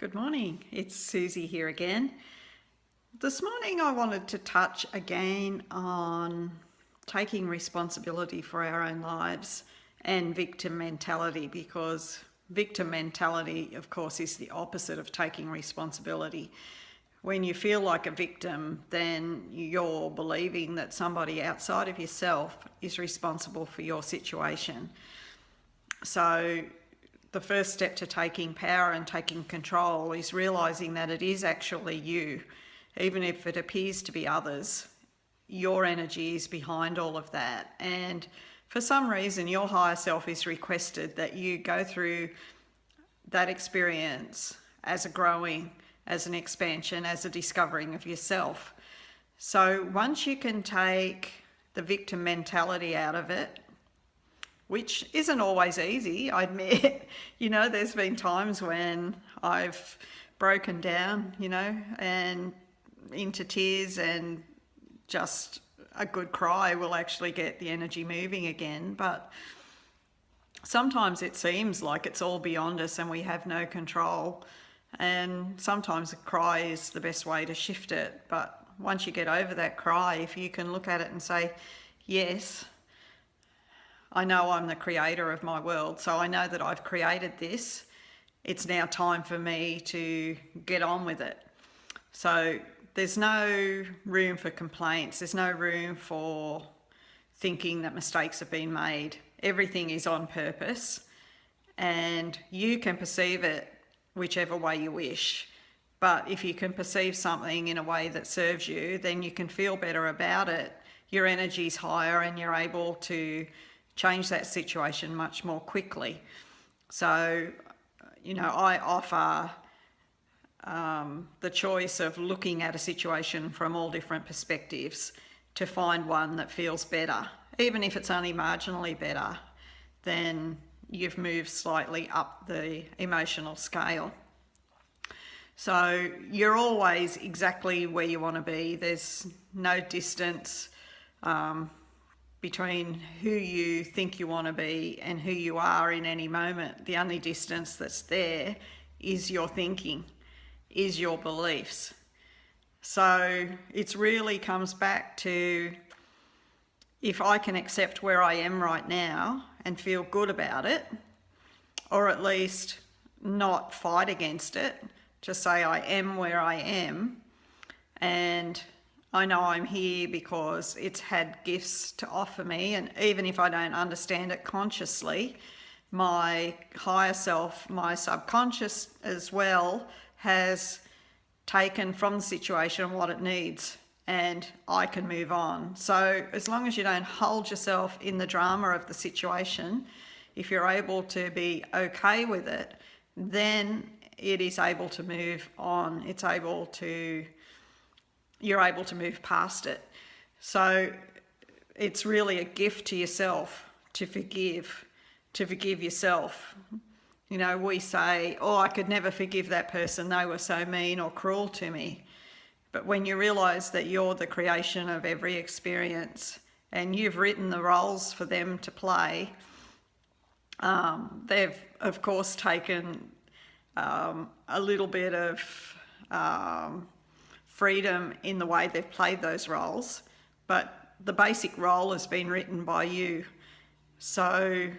Good morning, it's Susie here again. This morning I wanted to touch again on taking responsibility for our own lives and victim mentality, because victim mentality, of course, is the opposite of taking responsibility. When you feel like a victim, then you're believing that somebody outside of yourself is responsible for your situation. So the first step to taking power and taking control is realising that it is actually you. Even if it appears to be others, your energy is behind all of that. And for some reason, your higher self is requested that you go through that experience as a growing, as an expansion, as a discovering of yourself. So once you can take the victim mentality out of it, which isn't always easy, I admit. There's been times when I've broken down, and into tears, and just a good cry will actually get the energy moving again. But sometimes it seems like it's all beyond us and we have no control. And sometimes a cry is the best way to shift it. But once you get over that cry, if you can look at it and say, yes, I know I'm the creator of my world, so I know that I've created this. It's now time for me to get on with it. So there's no room for complaints. There's no room for thinking that mistakes have been made. Everything is on purpose, and you can perceive it whichever way you wish. But if you can perceive something in a way that serves you, then you can feel better about it. Your energy's higher and you're able to change that situation much more quickly. So, I offer the choice of looking at a situation from all different perspectives to find one that feels better. Even if it's only marginally better, then you've moved slightly up the emotional scale. So you're always exactly where you want to be. There's no distance between who you think you want to be and who you are in any moment. The only distance that's there is your thinking, is your beliefs. So it really comes back to, if I can accept where I am right now and feel good about it, or at least not fight against it, just say I am where I am, and I know I'm here because it's had gifts to offer me, and even if I don't understand it consciously, my higher self, my subconscious as well, has taken from the situation what it needs, and I can move on. So as long as you don't hold yourself in the drama of the situation, if you're able to be okay with it, then it is able to move on. You're able to move past it. So it's really a gift to yourself to forgive yourself. We say, I could never forgive that person, they were so mean or cruel to me. But when you realise that you're the creation of every experience and you've written the roles for them to play, they've of course taken a little bit of freedom in the way they've played those roles, but the basic role has been written by you. So,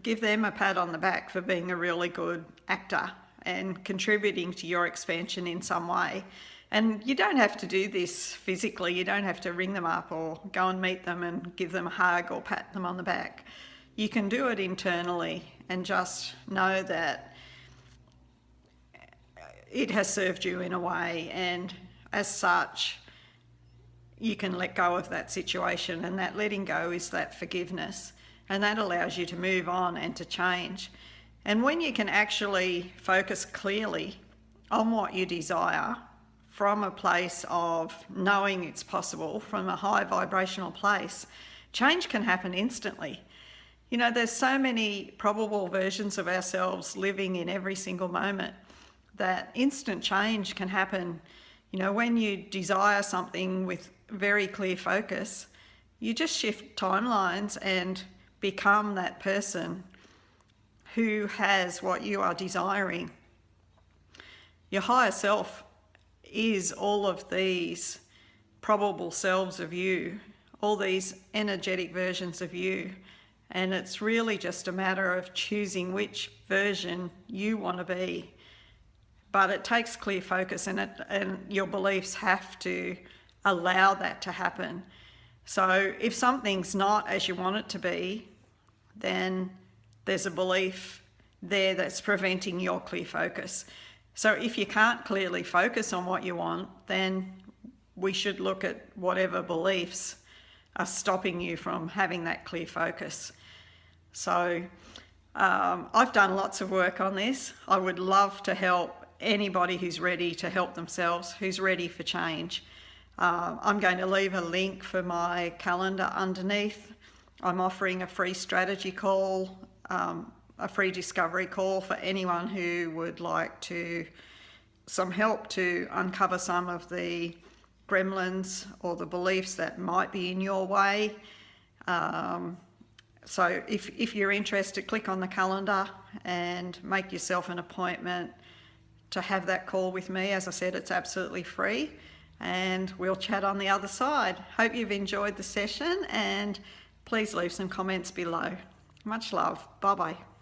give them a pat on the back for being a really good actor and contributing to your expansion in some way. And you don't have to do this physically. You don't have to ring them up or go and meet them and give them a hug or pat them on the back. You can do it internally and just know that it has served you in a way, and as such you can let go of that situation, and that letting go is that forgiveness, and that allows you to move on and to change. And when you can actually focus clearly on what you desire from a place of knowing it's possible, from a high vibrational place, change can happen instantly. There's so many probable versions of ourselves living in every single moment that instant change can happen. When you desire something with very clear focus, you just shift timelines and become that person who has what you are desiring. Your higher self is all of these probable selves of you, all these energetic versions of you. And it's really just a matter of choosing which version you want to be. But it takes clear focus, and your beliefs have to allow that to happen. So if something's not as you want it to be, then there's a belief there that's preventing your clear focus. So if you can't clearly focus on what you want, then we should look at whatever beliefs are stopping you from having that clear focus. So I've done lots of work on this. I would love to help anybody who's ready to help themselves, who's ready for change. I'm going to leave a link for my calendar underneath. I'm offering a free strategy call, a free discovery call for anyone who would like some help to uncover some of the gremlins or the beliefs that might be in your way. So if you're interested, click on the calendar and make yourself an appointment to have that call with me. As I said, it's absolutely free, and we'll chat on the other side. Hope you've enjoyed the session, and please leave some comments below. Much love. Bye-bye.